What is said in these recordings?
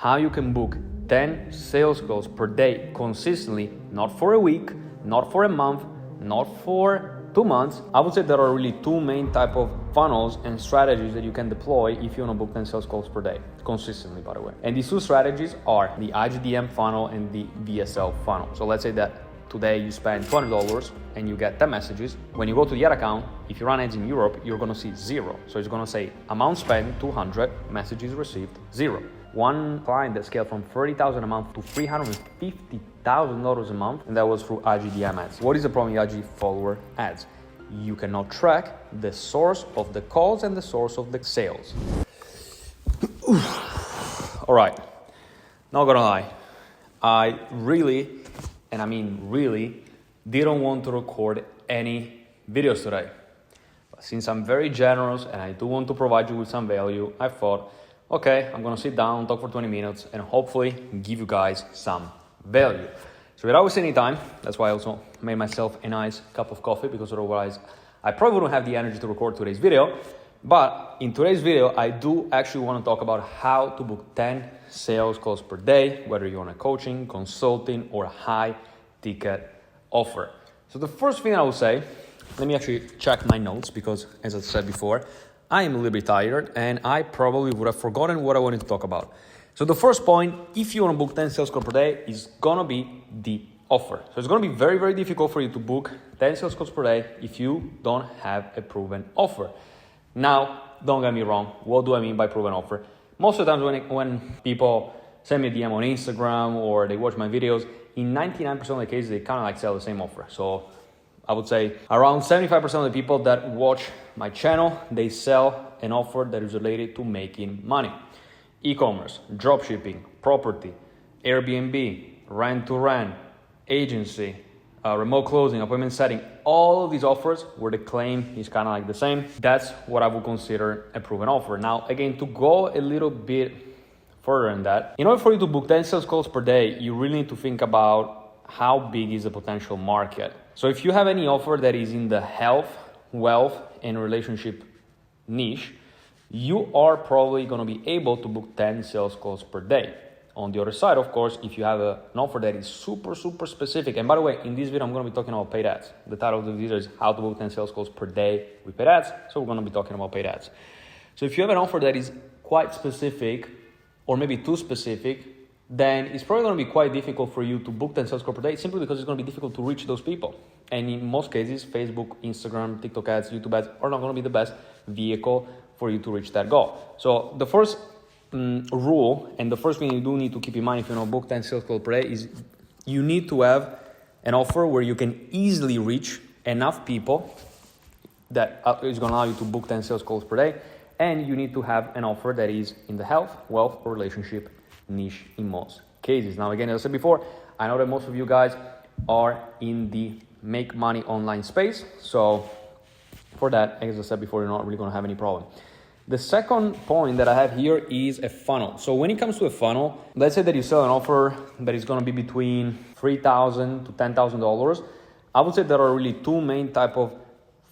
how you can book 10 sales calls per day consistently, not for a week, not for a month, not for 2 months. I would say there are really two main type of funnels and strategies that you can deploy if you want to book 10 sales calls per day, consistently, by the way. And these two strategies are the IGDM funnel and the VSL funnel. So let's say that today you spend $200 and you get 10 messages. When you go to the ad account, if you run ads in Europe, you're going to see zero. So it's going to say amount spent 200, messages received zero. One client that scaled from $30,000 a month to $350,000 a month, and that was through IGDM ads. What is the problem with IG follower ads? You cannot track the source of the calls and the source of the sales. All right, not gonna lie, I really, and I mean really, didn't want to record any videos today. But since I'm very generous and I do want to provide you with some value, I thought, okay, I'm gonna sit down, talk for 20 minutes, and hopefully give you guys some value. So without wasting any time, that's why I also made myself a nice cup of coffee, because otherwise I probably wouldn't have the energy to record today's video. But in today's video, I do actually want to talk about how to book 10 sales calls per day, whether you're on a coaching, consulting, or a high ticket offer. So the first thing I will say, let me actually check my notes, because as I said before, I am a little bit tired and I probably would have forgotten what I wanted to talk about. So the first point, if you want to book 10 sales calls per day, is gonna be the offer. So it's gonna be very, very difficult for you to book 10 sales calls per day if you don't have a proven offer. Now, don't get me wrong, what do I mean by proven offer? Most of the times when people send me a DM on Instagram or they watch my videos, in 99% of the cases, they kind of like sell the same offer. So I would say around 75% of the people that watch my channel, they sell an offer that is related to making money. E-commerce, dropshipping, property, Airbnb, rent-to-rent, agency, remote closing, appointment setting, all of these offers where the claim is kind of like the same. That's what I would consider a proven offer. Now, again, to go a little bit further than that, in order for you to book 10 sales calls per day, you really need to think about how big is the potential market. So if you have any offer that is in the health, wealth, and relationship niche, you are probably going to be able to book 10 sales calls per day. On the other side, of course, if you have an offer that is super, super specific, and by the way, in this video, I'm going to be talking about paid ads. The title of the video is how to book 10 sales calls per day with paid ads. So we're going to be talking about paid ads. So if you have an offer that is quite specific, or maybe too specific, then it's probably going to be quite difficult for you to book 10 sales calls per day, simply because it's going to be difficult to reach those people. And in most cases, Facebook, Instagram, TikTok ads, YouTube ads are not going to be the best vehicle for you to reach that goal. So the first rule, and the first thing you do need to keep in mind if you want to book 10 sales calls per day, is you need to have an offer where you can easily reach enough people that is going to allow you to book 10 sales calls per day. And you need to have an offer that is in the health, wealth, or relationship niche in most cases. Now, again, as I said before, I know that most of you guys are in the make money online space. So for that, as I said before, you're not really going to have any problem. The second point that I have here is a funnel. So when it comes to a funnel, let's say that you sell an offer that is going to be between $3,000 to $10,000. I would say there are really two main type of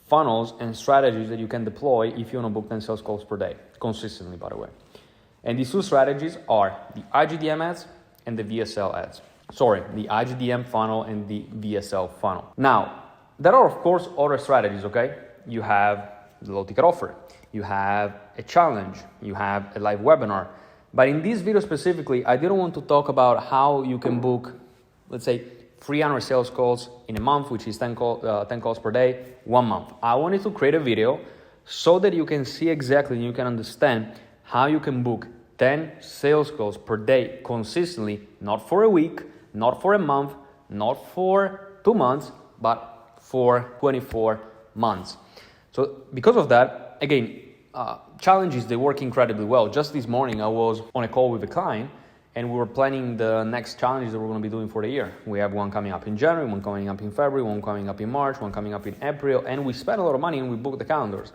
funnels and strategies that you can deploy if you want to book 10 sales calls per day, consistently, by the way. And these two strategies are the IGDM ads and the VSL ads. Sorry, the IGDM funnel and the VSL funnel. Now, there are, of course, other strategies, okay? You have the low ticket offer. You have a challenge. You have a live webinar. But in this video specifically, I didn't want to talk about how you can book, let's say, 300 sales calls in a month, which is 10 calls per day, 1 month. I wanted to create a video so that you can see exactly and you can understand how you can book 10 sales calls per day consistently, not for a week, not for a month, not for 2 months, but for 24 months. So because of that, again, challenges, they work incredibly well. Just this morning, I was on a call with a client and we were planning the next challenges that we're going to be doing for the year. We have one coming up in January, one coming up in February, one coming up in March, one coming up in April, and we spent a lot of money and we booked the calendars.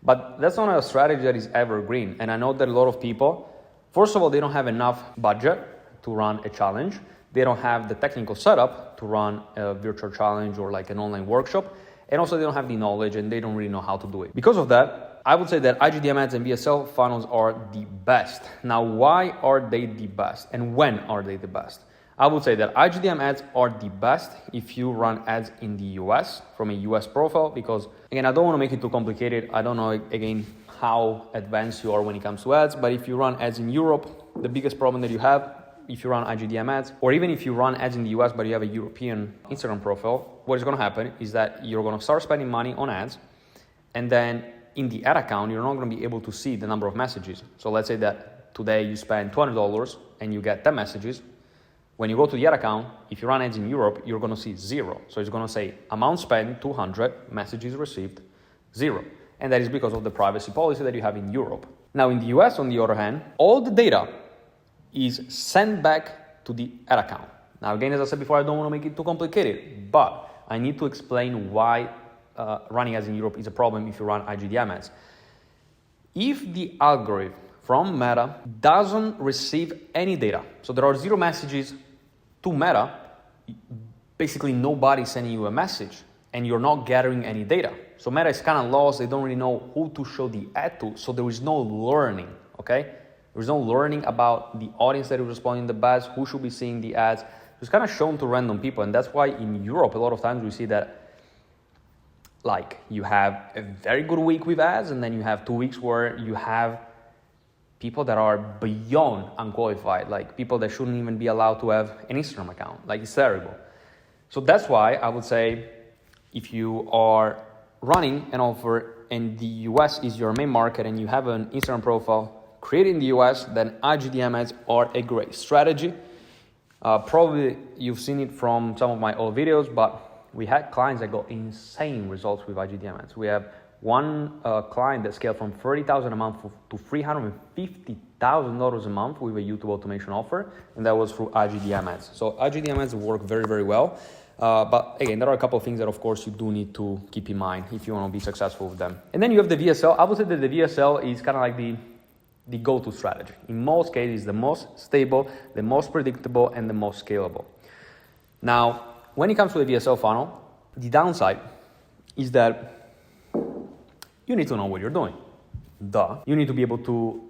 But that's not a strategy that is evergreen. And I know that a lot of people, first of all, they don't have enough budget to run a challenge. They don't have the technical setup to run a virtual challenge or like an online workshop. And also they don't have the knowledge and they don't really know how to do it. Because of that, I would say that IGDM ads and VSL funnels are the best. Now, why are they the best and when are they the best? I would say that IGDM ads are the best if you run ads in the US from a US profile, because again, I don't want to make it too complicated. I don't know, again, how advanced you are when it comes to ads, but if you run ads in Europe, the biggest problem that you have, if you run IGDM ads, or even if you run ads in the US but you have a European Instagram profile, what is going to happen is that you're going to start spending money on ads, and then in the ad account, you're not going to be able to see the number of messages. So let's say that today you spend $200 and you get 10 messages. When you go to the ad account, if you run ads in Europe, you're going to see 0. So it's going to say amount spent, 200, messages received, 0. And that is because of the privacy policy that you have in Europe. Now in the US, on the other hand, all the data is sent back to the ad account. Now again, as I said before, I don't want to make it too complicated, but I need to explain why running ads in Europe is a problem if you run IGDM ads. If the algorithm from Meta doesn't receive any data, so there are 0 messages to Meta, basically nobody's sending you a message and you're not gathering any data. So Meta is kind of lost, they don't really know who to show the ad to, so there is no learning, okay? There's no learning about the audience that is responding the best, who should be seeing the ads. It's kind of shown to random people, and that's why in Europe a lot of times we see that like you have a very good week with ads, and then you have 2 weeks where you have people that are beyond unqualified, like people that shouldn't even be allowed to have an Instagram account. Like, it's terrible. So that's why I would say if you are running an offer and the US is your main market and you have an Instagram profile created in the US, then IGDM ads are a great strategy. Probably you've seen it from some of my old videos, but we had clients that got insane results with IGDM ads. We have one client that scaled from $30,000 a month to $350,000 a month with a YouTube automation offer, and that was through IGDM ads. So IGDM ads work very, very well. But again, there are a couple of things that, of course, you do need to keep in mind if you want to be successful with them. And then you have the VSL. I would say that the VSL is kind of like the go-to strategy. In most cases, the most stable, the most predictable, and the most scalable. Now, when it comes to the VSL funnel, the downside is that you need to know what you're doing. You need to be able to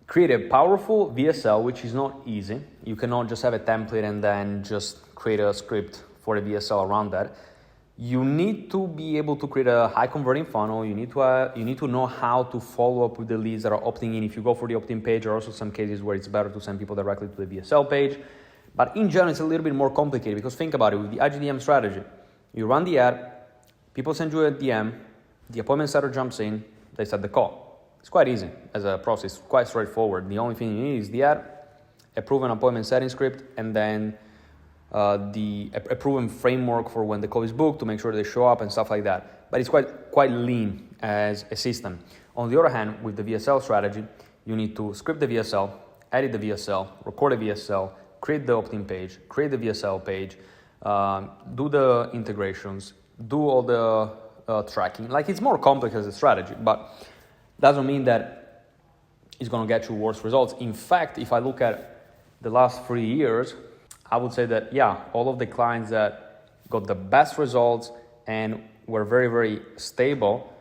create a powerful VSL, which is not easy. You cannot just have a template and then just create a script for a VSL around that. You need to be able to create a high converting funnel. You need to know how to follow up with the leads that are opting in. If you go for the opt-in page, there are also some cases where it's better to send people directly to the VSL page. But in general, it's a little bit more complicated, because think about it, with the IGDM strategy, you run the ad, people send you a DM, the appointment setter jumps in, they set the call. It's quite easy as a process, quite straightforward. The only thing you need is the ad, a proven appointment setting script, and then a proven framework for when the call is booked to make sure they show up and stuff like that. But it's quite lean as a system. On the other hand, with the VSL strategy, you need to script the VSL, edit the VSL, record a VSL, create the opt-in page, create the VSL page, do the integrations, do all the tracking. Like, it's more complex as a strategy, but doesn't mean that it's going to get you worse results. In fact, if I look at the last 3 years, I would say that, yeah, all of the clients that got the best results and were very, very stable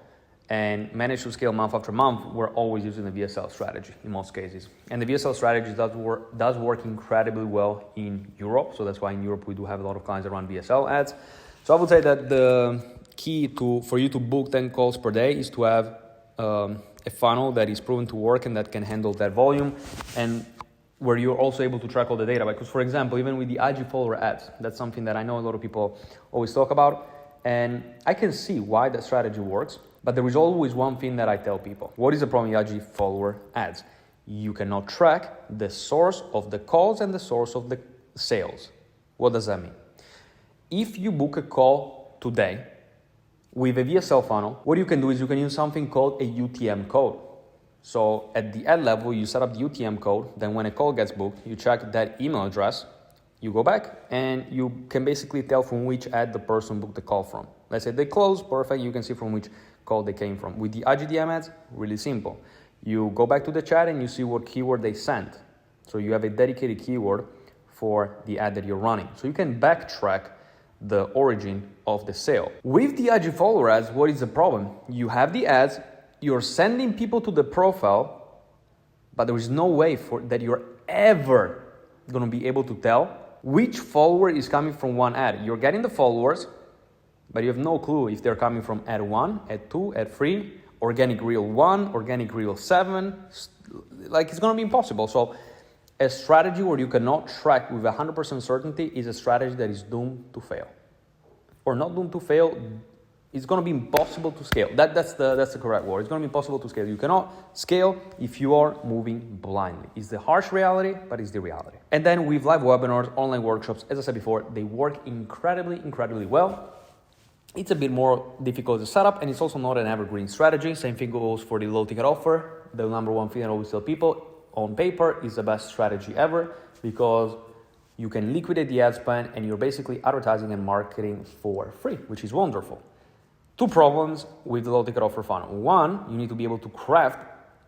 and managed to scale month after month were always using the VSL strategy in most cases. And the VSL strategy does work incredibly well in Europe. So that's why in Europe we do have a lot of clients that run VSL ads. So I would say that the key for you to book 10 calls per day is to have a funnel that is proven to work and that can handle that volume, and where you're also able to track all the data. Because, for example, even with the IG follower ads, that's something that I know a lot of people always talk about, and I can see why that strategy works. But there is always one thing that I tell people. What is the problem with IG follower ads? You cannot track the source of the calls and the source of the sales. What does that mean? If you book a call today with a VSL funnel, what you can do is you can use something called a UTM code. So at the ad level, you set up the UTM code. Then when a call gets booked, you check that email address. You go back and you can basically tell from which ad the person booked the call from. Let's say they close, perfect. You can see from which call they came from. With the IGDM ads, really simple. You go back to the chat and you see what keyword they sent. So you have a dedicated keyword for the ad that you're running. So you can backtrack the origin of the sale. With the IG follower ads, what is the problem? You have the ads, you're sending people to the profile, but there is no way for that you're ever going to be able to tell which follower is coming from one ad. You're getting the followers, but you have no clue if they're coming from ad 1, ad 2, ad 3, organic reel 1, organic reel 7. Like, it's going to be impossible. So a strategy where you cannot track with 100% certainty is a strategy that is doomed to fail. Or not doomed to fail, it's going to be impossible to scale. That's the correct word. It's going to be impossible to scale. You cannot scale if you are moving blindly. It's the harsh reality, but it's the reality. And then with live webinars, online workshops, as I said before, they work incredibly well. It's a bit more difficult to set up, and it's also not an evergreen strategy. Same thing goes for the low ticket offer. The number one thing I always tell people, on paper is the best strategy ever, because you can liquidate the ad spend and you're basically advertising and marketing for free, which is wonderful. Two problems with the low ticket offer funnel. One, you need to be able to craft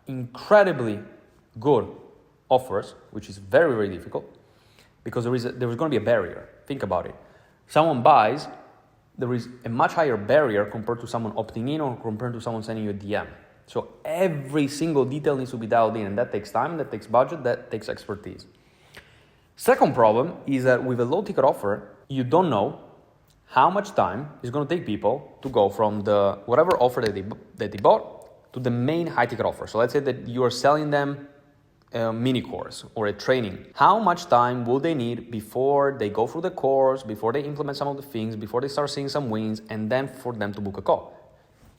incredibly good offers, which is very difficult, because there is going to be a barrier. Think about it. Someone buys, there is a much higher barrier compared to someone opting in or compared to someone sending you a DM. So every single detail needs to be dialed in, and that takes time, that takes budget, that takes expertise. Second problem is that with a low ticket offer, you don't know how much time it's going to take people to go from the whatever offer that they bought to the main high ticket offer. So let's say that you are selling them a mini course or a training. How much time will they need before they go through the course, before they implement some of the things, before they start seeing some wins, and then for them to book a call?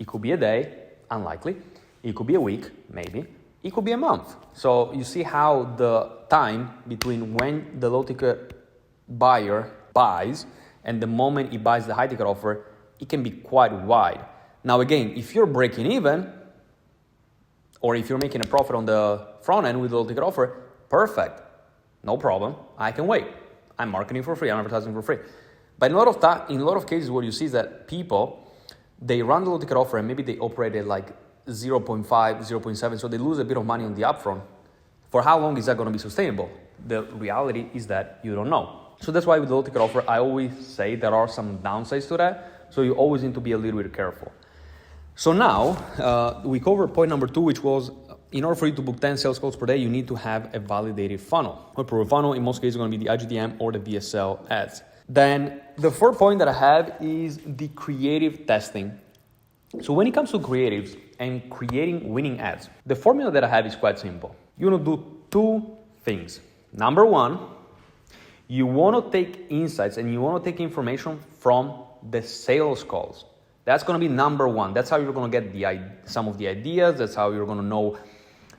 It could be a day, unlikely. It could be a week, maybe. It could be a month. So you see how the time between when the low ticket buyer buys and the moment he buys the high ticket offer, it can be quite wide. Now again, if you're breaking even, or if you're making a profit on the front end with the low ticket offer, perfect, no problem, I can wait. I'm marketing for free, I'm advertising for free. But in a lot of cases, what you see is that people, they run the low ticket offer and maybe they operate at like 0.5, 0.7, so they lose a bit of money on the upfront. For how long is that going to be sustainable? The reality is that you don't know. So that's why with the low ticket offer, I always say there are some downsides to that. So you always need to be a little bit careful. So now we cover point number 2, which was in order for you to book 10 sales calls per day, you need to have a validated funnel. A proven funnel, in most cases, is going to be the IGDM or the VSL ads. Then the third point that I have is the creative testing. So when it comes to creatives and creating winning ads, the formula that I have is quite simple. You want to do two things. Number one, you want to take insights and you want to take information from the sales calls. That's going to be number one. That's how you're going to get some of the ideas. That's how you're going to know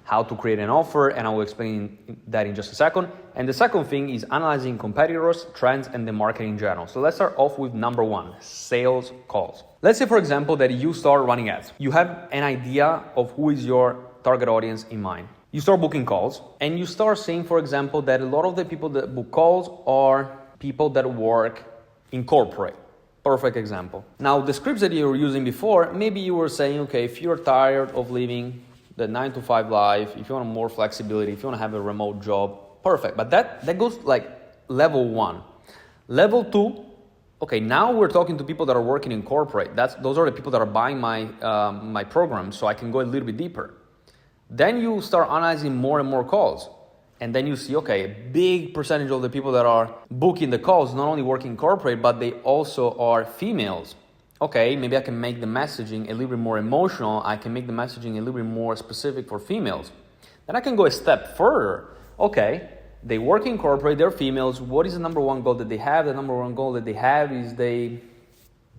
how to create an offer, and I will explain that in just a second. And the second thing is analyzing competitors, trends, and the market in general. So let's start off with number one, sales calls. Let's say, for example, that you start running ads. You have an idea of who is your target audience in mind. You start booking calls, and you start seeing, for example, that a lot of the people that book calls are people that work in corporate. Perfect example. Now, the scripts that you were using before, maybe you were saying, okay, if you're tired of living the 9-to-5 life, if you want more flexibility, if you want to have a remote job, perfect. But that goes like level 1. Level 2, okay, now we're talking to people that are working in corporate. Those are the people that are buying my program, so I can go a little bit deeper. Then you start analyzing more and more calls. And then you see, okay, a big percentage of the people that are booking the calls not only work in corporate, but they also are females. Okay, maybe I can make the messaging a little bit more emotional. I can make the messaging a little bit more specific for females. Then I can go a step further. Okay, they work in corporate, they're females. What is the number one goal that they have? The number one goal that they have is they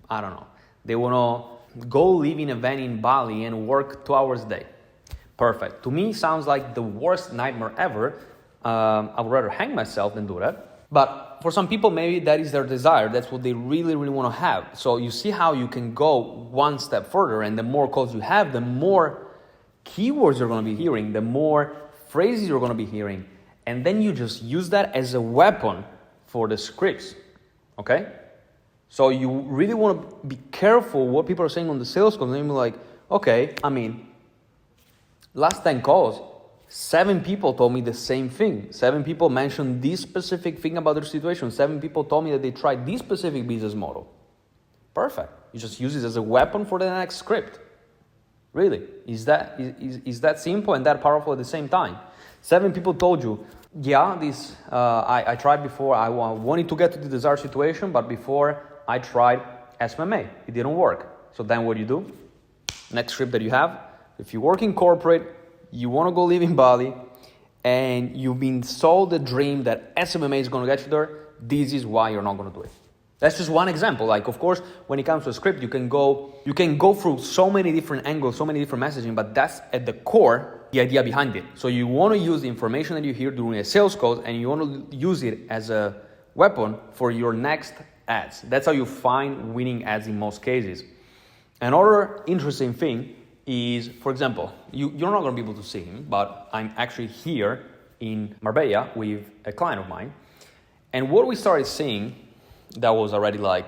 want to go live in a van in Bali and work 2 hours a day. Perfect. To me, sounds like the worst nightmare ever. I would rather hang myself than do that. But for some people, maybe that is their desire. That's what they really want to have. So you see how you can go one step further, and the more calls you have, the more keywords you're going to be hearing, the more phrases you're going to be hearing. And then you just use that as a weapon for the scripts. Okay? So you really want to be careful what people are saying on the sales calls. And you're like, okay, last 10 calls, 7 people told me the same thing. 7 people mentioned this specific thing about their situation. 7 people told me that they tried this specific business model. Perfect. You just use it as a weapon for the next script. Really, is that simple and that powerful at the same time? 7 people told you, yeah, this I tried before, I wanted to get to the desired situation, but before I tried SMMA, it didn't work. So then what do you do? Next script that you have, if you work in corporate, you want to go live in Bali, and you've been sold the dream that SMMA is going to get you there, this is why you're not going to do it. That's just one example. Like, of course, when it comes to a script, you can go through so many different angles, so many different messaging, but that's at the core, the idea behind it. So you want to use the information that you hear during a sales call, and you want to use it as a weapon for your next ads. That's how you find winning ads in most cases. Another interesting thing is, for example, you're not going to be able to see him, but I'm actually here in Marbella with a client of mine. And what we started seeing, that was already I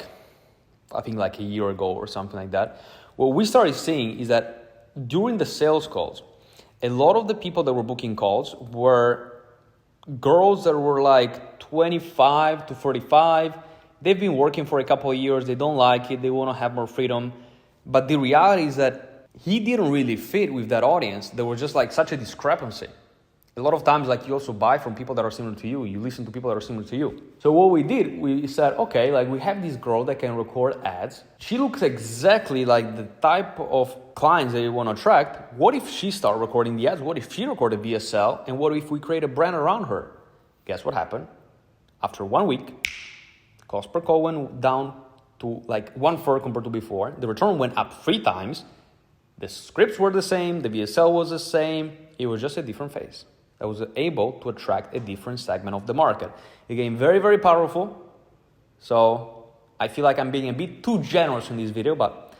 think a year ago or something like that. What we started seeing is that during the sales calls, a lot of the people that were booking calls were girls that were 25 to 35. They've been working for a couple of years. They don't like it. They want to have more freedom. But the reality is that he didn't really fit with that audience. There was just such a discrepancy. A lot of times, you also buy from people that are similar to you. You listen to people that are similar to you. So what we did, we said, okay, we have this girl that can record ads. She looks exactly like the type of clients that you want to attract. What if she started recording the ads? What if she recorded VSL? And what if we create a brand around her? Guess what happened? After 1 week, cost per call went down to 1/4 compared to before. The return went up 3 times. The scripts were the same. The VSL was the same. It was just a different face that was able to attract a different segment of the market. Again, very, very powerful. So I feel like I'm being a bit too generous in this video, but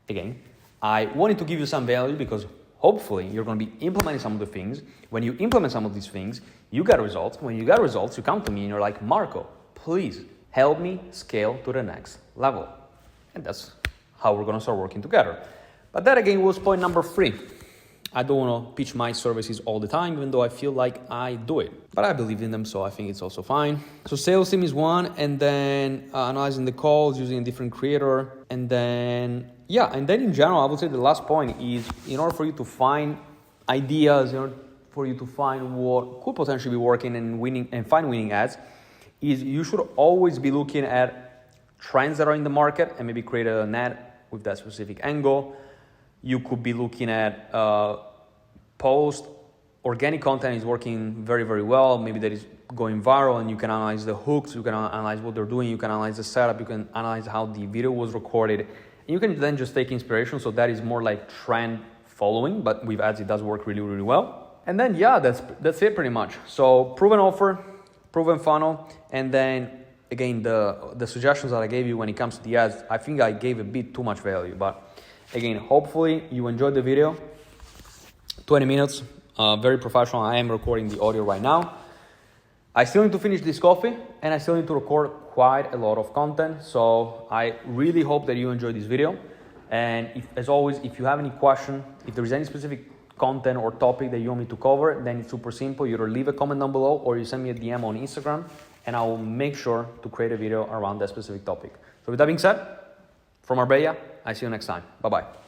again, I wanted to give you some value because hopefully you're going to be implementing some of the things. When you implement some of these things, you get results. When you get results, you come to me and you're like, Marco, please help me scale to the next level. And that's how we're going to start working together. But that again was point number 3. I don't want to pitch my services all the time, even though I feel like I do it. But I believe in them, so I think it's also fine. So sales team is one, and then analyzing the calls, using a different creator. And then in general, I would say the last point is, in order for you to find ideas, in order for you to find what could potentially be working and find winning ads, is you should always be looking at trends that are in the market and maybe create an ad with that specific angle. You could be looking at post. Organic content is working very, very well. Maybe that is going viral, and you can analyze the hooks, you can analyze what they're doing, you can analyze the setup, you can analyze how the video was recorded. And you can then just take inspiration. So that is more like trend following, but with ads, it does work really, really well. And then, that's it pretty much. So proven offer, proven funnel, and then again, the suggestions that I gave you when it comes to the ads, I think I gave a bit too much value, but again, hopefully you enjoyed the video. 20 minutes, very professional. I am recording the audio right now. I still need to finish this coffee, and I still need to record quite a lot of content. So I really hope that you enjoyed this video. And as always, if you have any question, if there is any specific content or topic that you want me to cover, then it's super simple. You either leave a comment down below or you send me a DM on Instagram, and I will make sure to create a video around that specific topic. So with that being said, from Marbella, I see you next time. Bye-bye.